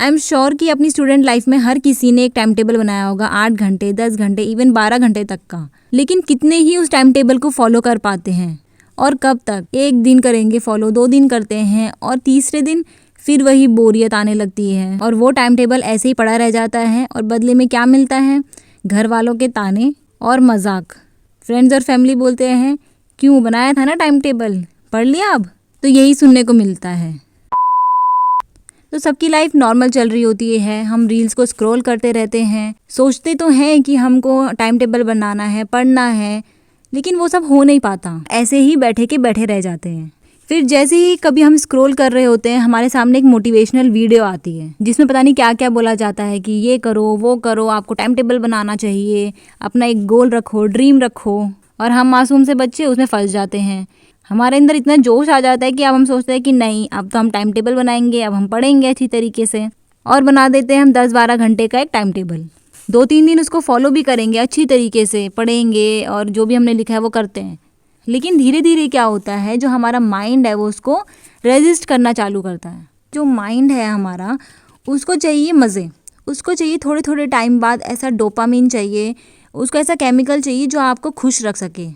I am sure कि अपनी student life में हर किसी ने एक टाइम टेबल बनाया होगा, 8 घंटे, 10 घंटे, इवन 12 घंटे तक का। लेकिन कितने ही उस टाइम टेबल को फॉलो कर पाते हैं, और कब तक? 1 दिन करेंगे फॉलो, 2 दिन करते हैं, और तीसरे दिन फिर वही बोरियत आने लगती है और वो टाइम टेबल ऐसे ही पड़ा रह जाता है। और बदले में क्या मिलता है? घर वालों के ताने और मजाक। फ्रेंड्स और फैमिली बोलते हैं, क्यों बनाया था ना टाइम टेबल, पढ़ लिया अब? तो यही सुनने को मिलता है। तो सबकी लाइफ नॉर्मल चल रही होती है, हम रील्स को स्क्रॉल करते रहते हैं, सोचते तो हैं कि हमको टाइम टेबल बनाना है, पढ़ना है, लेकिन वो सब हो नहीं पाता, ऐसे ही बैठे के बैठे रह जाते हैं। फिर जैसे ही कभी हम स्क्रॉल कर रहे होते हैं, हमारे सामने एक मोटिवेशनल वीडियो आती है जिसमें पता नहीं क्या क्या बोला जाता है कि ये करो, वो करो, आपको टाइम टेबल बनाना चाहिए, अपना एक गोल रखो, ड्रीम रखो, और हम मासूम से बच्चे उसमें फंस जाते हैं। हमारे अंदर इतना जोश आ जाता है कि अब हम सोचते हैं कि नहीं, अब तो हम टाइम टेबल बनाएंगे, अब हम पढ़ेंगे अच्छी तरीके से, और बना देते हैं हम 10-12 घंटे का एक टाइम टेबल। 2-3 दिन उसको फॉलो भी करेंगे, अच्छी तरीके से पढ़ेंगे और जो भी हमने लिखा है वो करते हैं। लेकिन धीरे धीरे क्या होता है, जो हमारा माइंड है वो उसको रेजिस्ट करना चालू करता है। जो माइंड है हमारा, उसको चाहिए मज़े, उसको चाहिए थोड़े थोड़े टाइम बाद ऐसा डोपामिन चाहिए, उसको ऐसा केमिकल चाहिए जो आपको खुश रख सके,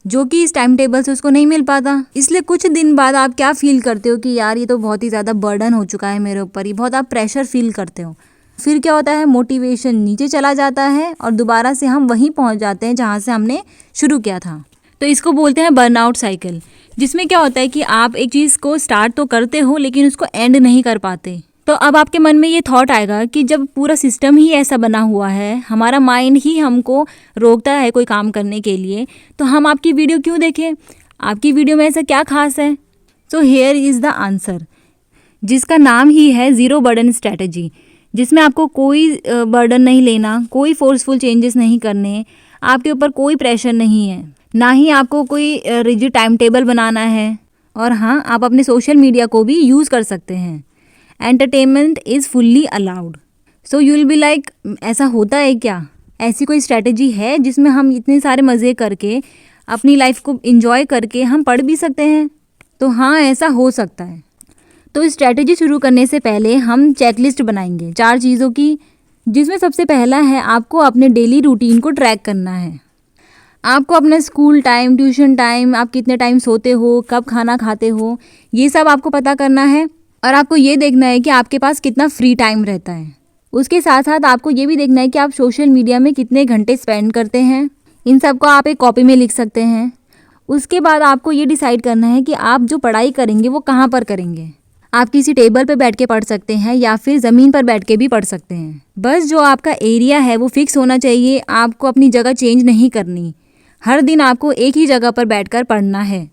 जो कि इस टाइम टेबल से उसको नहीं मिल पाता। इसलिए कुछ दिन बाद आप क्या फील करते हो कि यार ये तो बहुत ही ज़्यादा बर्डन हो चुका है मेरे ऊपर, ये बहुत आप प्रेशर फील करते हो। फिर क्या होता है, मोटिवेशन नीचे चला जाता है और दोबारा से हम वहीं पहुंच जाते हैं जहां से हमने शुरू किया था। तो इसको बोलते हैं बर्नआउट साइकिल, जिसमें क्या होता है कि आप एक चीज़ को स्टार्ट तो करते हो लेकिन उसको एंड नहीं कर पाते। तो अब आपके मन में ये थॉट आएगा कि जब पूरा सिस्टम ही ऐसा बना हुआ है, हमारा माइंड ही हमको रोकता है कोई काम करने के लिए, तो हम आपकी वीडियो क्यों देखें? आपकी वीडियो में ऐसा क्या खास है? So here is the answer, जिसका नाम ही है ज़ीरो बर्डन स्ट्रैटेजी, जिसमें आपको कोई बर्डन नहीं लेना, कोई फोर्सफुल चेंजेस नहीं करने, आपके ऊपर कोई प्रेशर नहीं है, ना ही आपको कोई रिजिड टाइम टेबल बनाना है। और हाँ, आप अपने सोशल मीडिया को भी यूज़ कर सकते हैं। Entertainment is fully allowed. So you will be like, ऐसा होता है क्या? ऐसी कोई स्ट्रैटेजी है जिसमें हम इतने सारे मज़े करके अपनी लाइफ को इंजॉय करके हम पढ़ भी सकते हैं? तो हाँ, ऐसा हो सकता है। तो स्ट्रैटेजी शुरू करने से पहले हम चेकलिस्ट बनाएंगे 4 चीज़ों की, जिसमें सबसे पहला है आपको अपने डेली रूटीन को ट्रैक करना है। आपको अपना स्कूल टाइम, ट्यूशन टाइम, आप कितने टाइम सोते हो, कब खाना खाते हो, ये सब आपको पता करना है। और आपको ये देखना है कि आपके पास कितना फ्री टाइम रहता है। उसके साथ साथ आपको ये भी देखना है कि आप सोशल मीडिया में कितने घंटे स्पेंड करते हैं। इन सब को आप एक कॉपी में लिख सकते हैं। उसके बाद आपको ये डिसाइड करना है कि आप जो पढ़ाई करेंगे वो कहाँ पर करेंगे। आप किसी टेबल पर बैठ के पढ़ सकते हैं या फिर ज़मीन पर बैठ के भी पढ़ सकते हैं। बस जो आपका एरिया है वो फिक्स होना चाहिए, आपको अपनी जगह चेंज नहीं करनी। हर दिन आपको एक ही जगह पर बैठकर पढ़ना है,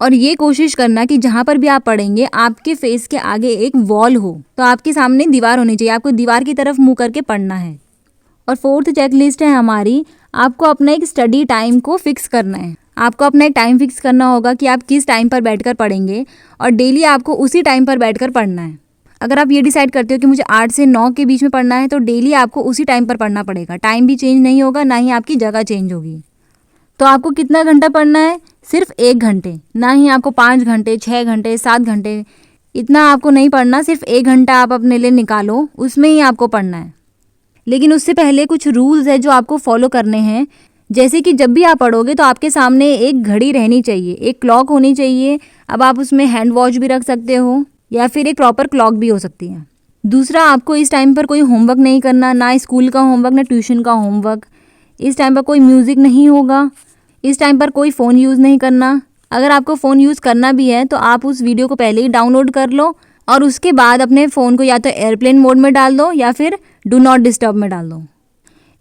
और ये कोशिश करना कि जहाँ पर भी आप पढ़ेंगे आपके फेस के आगे एक वॉल हो, तो आपके सामने दीवार होनी चाहिए, आपको दीवार की तरफ मुँह करके पढ़ना है। और 4th चेकलिस्ट है हमारी, आपको अपना एक स्टडी टाइम को फिक्स करना है। आपको अपना एक टाइम फिक्स करना होगा कि आप किस टाइम पर बैठकर पढ़ेंगे, और डेली आपको उसी टाइम पर बैठकर पढ़ना है। अगर आप ये डिसाइड करते हो कि मुझे 8 से 9 के बीच में पढ़ना है, तो डेली आपको उसी टाइम पर पढ़ना पड़ेगा। टाइम भी चेंज नहीं होगा, ना ही आपकी जगह चेंज होगी। तो आपको कितना घंटा पढ़ना है? सिर्फ 1 घंटे, ना ही आपको 5 घंटे, 6 घंटे, 7 घंटे, इतना आपको नहीं पढ़ना। सिर्फ 1 घंटा आप अपने लिए निकालो, उसमें ही आपको पढ़ना है। लेकिन उससे पहले कुछ रूल्स है जो आपको फॉलो करने हैं। जैसे कि जब भी आप पढ़ोगे तो आपके सामने एक घड़ी रहनी चाहिए, एक क्लॉक होनी चाहिए। अब आप उसमें हैंड वॉच भी रख सकते हो या फिर एक प्रॉपर क्लॉक भी हो सकती है। दूसरा, आपको इस टाइम पर कोई होमवर्क नहीं करना, ना स्कूल का होमवर्क, ना ट्यूशन का होमवर्क। इस टाइम पर कोई म्यूज़िक नहीं होगा। इस टाइम पर कोई फ़ोन यूज़ नहीं करना। अगर आपको फ़ोन यूज़ करना भी है तो आप उस वीडियो को पहले ही डाउनलोड कर लो, और उसके बाद अपने फ़ोन को या तो एयरप्लेन मोड में डाल दो या फिर डू नॉट डिस्टर्ब में डाल दो।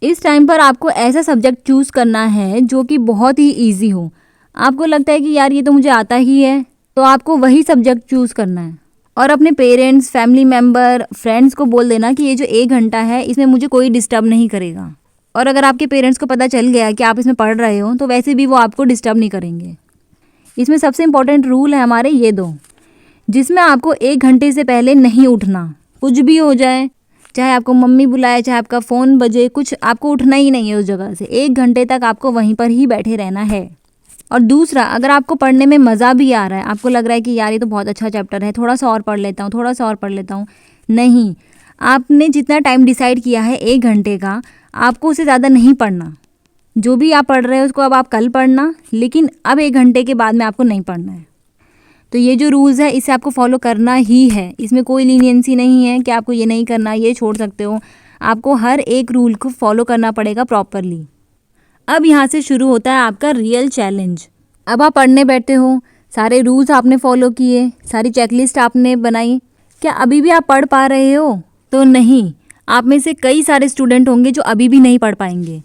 इस टाइम पर आपको ऐसा सब्जेक्ट चूज़ करना है जो कि बहुत ही ईजी हो। आपको लगता है कि यार ये तो मुझे आता ही है, तो आपको वही सब्जेक्ट चूज़ करना है। और अपने पेरेंट्स, फैमिली मेम्बर, फ्रेंड्स को बोल देना कि ये जो 1 घंटा है इसमें मुझे कोई डिस्टर्ब नहीं करेगा। और अगर आपके पेरेंट्स को पता चल गया कि आप इसमें पढ़ रहे हो, तो वैसे भी वो आपको डिस्टर्ब नहीं करेंगे। इसमें सबसे इम्पोर्टेंट रूल है हमारे ये 2, जिसमें आपको 1 घंटे से पहले नहीं उठना। कुछ भी हो जाए, चाहे आपको मम्मी बुलाए, चाहे आपका फ़ोन बजे, कुछ आपको उठना ही नहीं है उस जगह से। 1 घंटे तक आपको वहीं पर ही बैठे रहना है। और दूसरा, अगर आपको पढ़ने में मज़ा भी आ रहा है, आपको लग रहा है कि यार ये तो बहुत अच्छा चैप्टर है, थोड़ा सा और पढ़ लेता हूँ, थोड़ा सा और पढ़ लेता हूँ, नहीं, आपने जितना टाइम डिसाइड किया है 1 घंटे का, आपको उससे ज़्यादा नहीं पढ़ना। जो भी आप पढ़ रहे हो उसको अब आप कल पढ़ना, लेकिन अब 1 घंटे के बाद में आपको नहीं पढ़ना है। तो ये जो रूल्स है इसे आपको फॉलो करना ही है। इसमें कोई लीनियंसी नहीं है कि आपको ये नहीं करना, ये छोड़ सकते हो। आपको हर एक रूल को फॉलो करना पड़ेगा प्रॉपरली। अब यहाँ से शुरू होता है आपका रियल चैलेंज। अब आप पढ़ने बैठते हो, सारे रूल्स आपने फॉलो किए, सारी चेकलिस्ट आपने बनाई। क्या अभी भी आप पढ़ पा रहे हो? तो नहीं। आप में से कई सारे स्टूडेंट होंगे जो अभी भी नहीं पढ़ पाएंगे।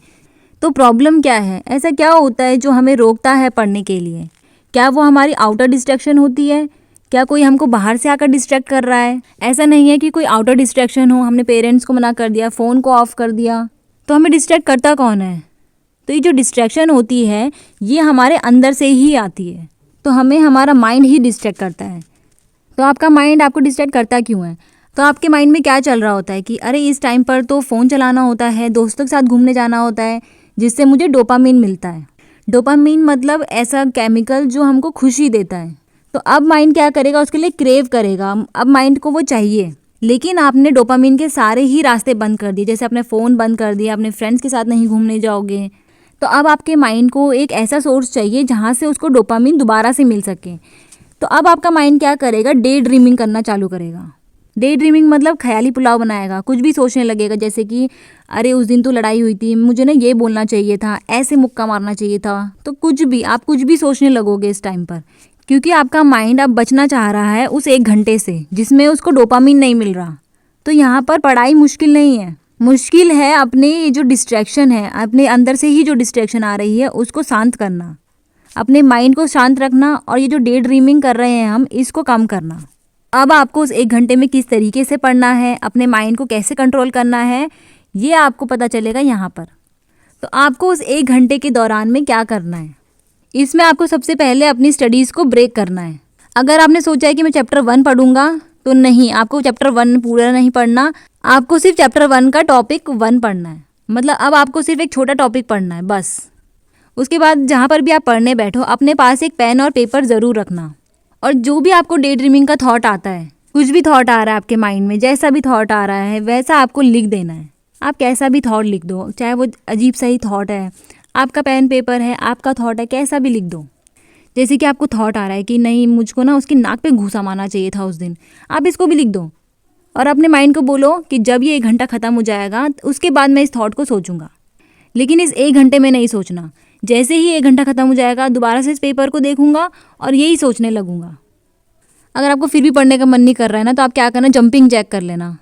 तो प्रॉब्लम क्या है? ऐसा क्या होता है जो हमें रोकता है पढ़ने के लिए? क्या वो हमारी आउटर डिस्ट्रैक्शन होती है? क्या कोई हमको बाहर से आकर डिस्ट्रैक्ट कर रहा है? ऐसा नहीं है कि कोई आउटर डिस्ट्रैक्शन हो, हमने पेरेंट्स को मना कर दिया, फ़ोन को ऑफ कर दिया, तो हमें डिस्ट्रैक्ट करता कौन है? तो ये जो डिस्ट्रैक्शन होती है ये हमारे अंदर से ही आती है। तो हमें हमारा माइंड ही डिस्ट्रैक्ट करता है। तो आपका माइंड आपको डिस्ट्रैक्ट करता क्यों है? तो आपके माइंड में क्या चल रहा होता है कि अरे इस टाइम पर तो फ़ोन चलाना होता है, दोस्तों के साथ घूमने जाना होता है, जिससे मुझे डोपामिन मिलता है। डोपामिन मतलब ऐसा केमिकल जो हमको खुशी देता है। तो अब माइंड क्या करेगा? उसके लिए क्रेव करेगा। अब माइंड को वो चाहिए। लेकिन आपने डोपामिन के सारे ही रास्ते बंद कर दिए। जैसे आपने फ़ोन बंद कर दिया, अपने फ्रेंड्स के साथ नहीं घूमने जाओगे। तो अब आपके माइंड को एक ऐसा सोर्स चाहिए जहाँ से उसको डोपामिन दोबारा से मिल सके। तो अब आपका माइंड क्या करेगा? डे ड्रीमिंग करना चालू करेगा। डे ड्रीमिंग मतलब ख्याली पुलाव बनाएगा, कुछ भी सोचने लगेगा। जैसे कि अरे उस दिन तो लड़ाई हुई थी, मुझे ना ये बोलना चाहिए था, ऐसे मुक्का मारना चाहिए था। तो कुछ भी आप कुछ भी सोचने लगोगे इस टाइम पर, क्योंकि आपका माइंड अब बचना चाह रहा है उस 1 घंटे से जिसमें उसको डोपामिन नहीं मिल रहा। तो यहाँ पर पढ़ाई मुश्किल नहीं है, मुश्किल है अपने ये जो डिस्ट्रैक्शन है, अपने अंदर से ही जो डिस्ट्रैक्शन आ रही है उसको शांत करना, अपने माइंड को शांत रखना, और ये जो डे ड्रीमिंग कर रहे हैं हम, इसको कम करना। अब आपको उस 1 घंटे में किस तरीके से पढ़ना है, अपने माइंड को कैसे कंट्रोल करना है, ये आपको पता चलेगा यहाँ पर। तो आपको उस 1 घंटे के दौरान में क्या करना है? इसमें आपको सबसे पहले अपनी स्टडीज़ को ब्रेक करना है। अगर आपने सोचा है कि मैं चैप्टर 1 पढ़ूंगा, तो नहीं, आपको चैप्टर 1 पूरा नहीं पढ़ना। आपको सिर्फ चैप्टर 1 का टॉपिक 1 पढ़ना है। मतलब अब आपको सिर्फ एक छोटा टॉपिक पढ़ना है बस। उसके बाद जहाँ पर भी आप पढ़ने बैठो, अपने पास एक पेन और पेपर ज़रूर रखना। और जो भी आपको डे ड्रीमिंग का थॉट आता है, कुछ भी थॉट आ रहा है आपके माइंड में, जैसा भी थॉट आ रहा है वैसा आपको लिख देना है। आप कैसा भी थॉट लिख दो, चाहे वो अजीब सा ही थॉट है, आपका पेन पेपर है, आपका थॉट है, कैसा भी लिख दो। जैसे कि आपको थॉट आ रहा है कि नहीं, मुझको ना उसकी नाक पे घूसा मारना चाहिए था उस दिन, आप इसको भी लिख दो। और अपने माइंड को बोलो कि जब ये 1 घंटा ख़त्म हो जाएगा उसके बाद मैं इस थॉट को सोचूंगा। लेकिन इस 1 घंटे में नहीं सोचना। जैसे ही 1 घंटा ख़त्म हो जाएगा दोबारा से इस पेपर को देखूंगा और यही सोचने लगूंगा। अगर आपको फिर भी पढ़ने का मन नहीं कर रहा है ना, तो आप क्या करना, जंपिंग जैक कर लेना।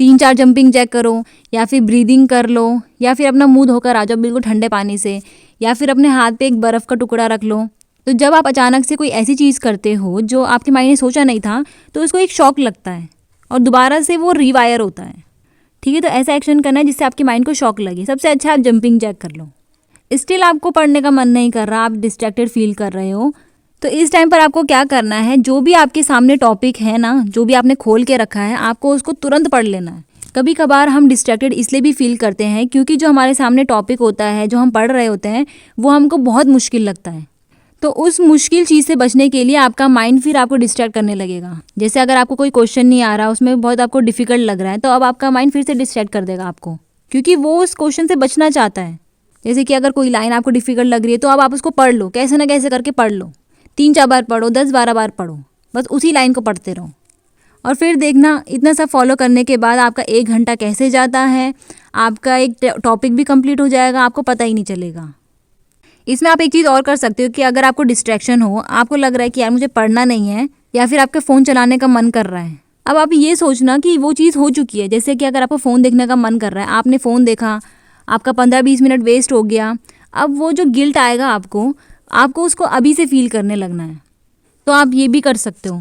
3-4 जंपिंग जैक करो, या फिर ब्रीदिंग कर लो, या फिर अपना मुंह धोकर आ जाओ बिल्कुल ठंडे पानी से, या फिर अपने हाथ पे एक बर्फ़ का टुकड़ा रख लो। तो जब आप अचानक से कोई ऐसी चीज़ करते हो जो आपके माइंड ने सोचा नहीं था, तो उसको एक शॉक लगता है और दोबारा से वो रिवायर होता है। ठीक है, तो ऐसा एक्शन करना है जिससे आपके माइंड को शॉक लगे। सबसे अच्छा आप जंपिंग जैक कर लो। स्टिल आपको पढ़ने का मन नहीं कर रहा, आप डिस्ट्रैक्टेड फील कर रहे हो, तो इस टाइम पर आपको क्या करना है, जो भी आपके सामने टॉपिक है ना, जो भी आपने खोल के रखा है, आपको उसको तुरंत पढ़ लेना है। कभी कभार हम डिस्ट्रैक्टेड इसलिए भी फील करते हैं क्योंकि जो हमारे सामने टॉपिक होता है, जो हम पढ़ रहे होते हैं, वो हमको बहुत मुश्किल लगता है। तो उस मुश्किल चीज़ से बचने के लिए आपका माइंड फिर आपको डिस्ट्रैक्ट करने लगेगा। जैसे अगर आपको कोई क्वेश्चन नहीं आ रहा, उसमें बहुत आपको डिफिकल्ट लग रहा है, तो अब आपका माइंड फिर से डिस्ट्रैक्ट कर देगा आपको, क्योंकि वो उस क्वेश्चन से बचना चाहता है। जैसे कि अगर कोई लाइन आपको डिफिकल्ट लग रही है, तो अब आप उसको पढ़ लो, कैसे ना कैसे करके पढ़ लो। 3-4 बार पढ़ो, 10-12 बार पढ़ो, बस उसी लाइन को पढ़ते रहो। और फिर देखना, इतना सब फॉलो करने के बाद आपका 1 घंटा कैसे जाता है, आपका एक टॉपिक भी कंप्लीट हो जाएगा, आपको पता ही नहीं चलेगा। इसमें आप एक चीज़ और कर सकते हो कि अगर आपको डिस्ट्रैक्शन हो, आपको लग रहा है कि यार मुझे पढ़ना नहीं है, या फिर आपके फ़ोन चलाने का मन कर रहा है, अब आप ये सोचना कि वो चीज़ हो चुकी है। जैसे कि अगर आपको फ़ोन देखने का मन कर रहा है, आपने फ़ोन देखा, आपका 15-20 मिनट वेस्ट हो गया, अब वो जो गिल्ट आएगा आपको उसको अभी से फील करने लगना है। तो आप ये भी कर सकते हो।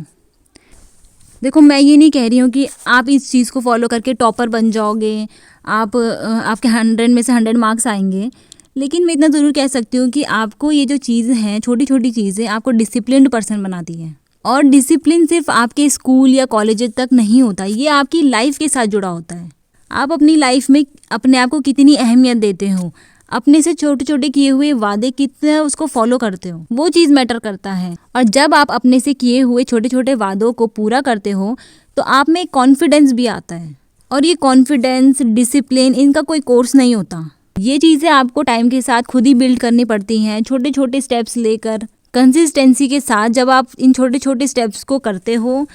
देखो, मैं ये नहीं कह रही हूँ कि आप इस चीज़ को फॉलो करके टॉपर बन जाओगे, आपके 100 में से 100 मार्क्स आएंगे, लेकिन मैं इतना ज़रूर कह सकती हूँ कि आपको ये जो चीज़ें हैं, छोटी छोटी चीज़ें, आपको डिसिप्लिन्ड पर्सन बनाती हैं। और डिसिप्लिन सिर्फ आपके स्कूल या कॉलेज तक नहीं होता, ये आपकी लाइफ के साथ जुड़ा होता है। आप अपनी लाइफ में अपने आप को कितनी अहमियत देते हो, अपने से छोटे छोटे किए हुए वादे कितना उसको फॉलो करते हो, वो चीज़ मैटर करता है। और जब आप अपने से किए हुए छोटे छोटे वादों को पूरा करते हो, तो आप में कॉन्फिडेंस भी आता है। और ये कॉन्फिडेंस, डिसिप्लिन, इनका कोई कोर्स नहीं होता। ये चीज़ें आपको टाइम के साथ खुद ही बिल्ड करनी पड़ती हैं, छोटे छोटे स्टेप्स लेकर, कंसिस्टेंसी के साथ। जब आप इन छोटे छोटे स्टेप्स को करते हो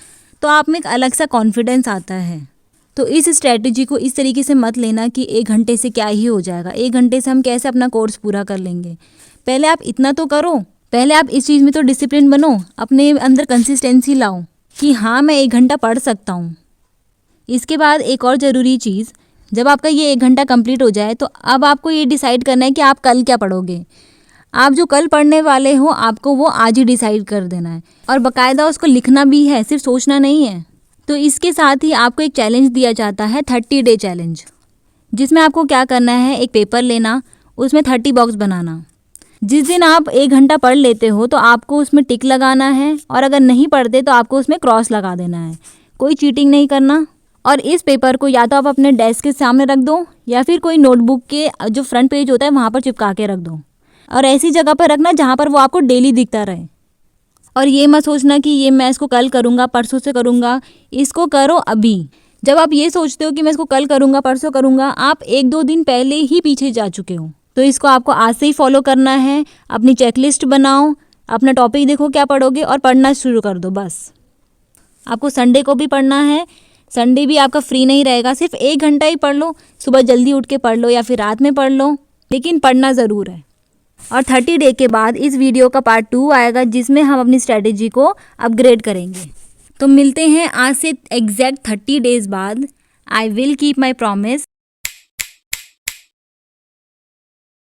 तो आप में एक अलग सा कॉन्फिडेंस आता है। तो इस स्ट्रैटेजी को इस तरीके से मत लेना कि 1 घंटे से क्या ही हो जाएगा, 1 घंटे से हम कैसे अपना कोर्स पूरा कर लेंगे। पहले आप इतना तो करो, पहले आप इस चीज़ में तो डिसिप्लिन बनो, अपने अंदर कंसिस्टेंसी लाओ कि हाँ मैं 1 घंटा पढ़ सकता हूँ। इसके बाद एक और ज़रूरी चीज़, जब आपका ये 1 घंटा कंप्लीट हो जाए तो अब आपको ये डिसाइड करना है कि आप कल क्या पढ़ोगे। आप जो कल पढ़ने वाले हो आपको वो आज ही डिसाइड कर देना है और बाकायदा उसको लिखना भी है, सिर्फ सोचना नहीं है। तो इसके साथ ही आपको एक चैलेंज दिया जाता है, 30 डे चैलेंज, जिसमें आपको क्या करना है, एक पेपर लेना, उसमें 30 बॉक्स बनाना। जिस दिन आप 1 घंटा पढ़ लेते हो तो आपको उसमें टिक लगाना है और अगर नहीं पढ़ते तो आपको उसमें क्रॉस लगा देना है। कोई चीटिंग नहीं करना। और इस पेपर को या तो आप अपने डेस्क के सामने रख दो या फिर कोई नोटबुक के जो फ्रंट पेज होता है वहाँ पर चिपका के रख दो, और ऐसी जगह पर रखना जहाँ पर वो आपको डेली दिखता रहे। और ये मत सोचना कि ये मैं इसको कल करूँगा, परसों से करूँगा, इसको करो अभी। जब आप ये सोचते हो कि मैं इसको कल करूँगा, परसों करूँगा, आप 1-2 दिन पहले ही पीछे जा चुके हो। तो इसको आपको आज से ही फॉलो करना है। अपनी चेकलिस्ट बनाओ, अपना टॉपिक देखो क्या पढ़ोगे और पढ़ना शुरू कर दो बस। आपको संडे को भी पढ़ना है, संडे भी आपका फ्री नहीं रहेगा, सिर्फ 1 घंटा ही पढ़ लो, सुबह जल्दी उठ के पढ़ लो या फिर रात में पढ़ लो, लेकिन पढ़ना ज़रूर है। और 30 डे के बाद इस वीडियो का पार्ट 2 आएगा जिसमें हम अपनी स्ट्रेटेजी को अपग्रेड करेंगे। तो मिलते हैं आज से एग्जैक्ट 30 डेज़ बाद। I will keep my promise.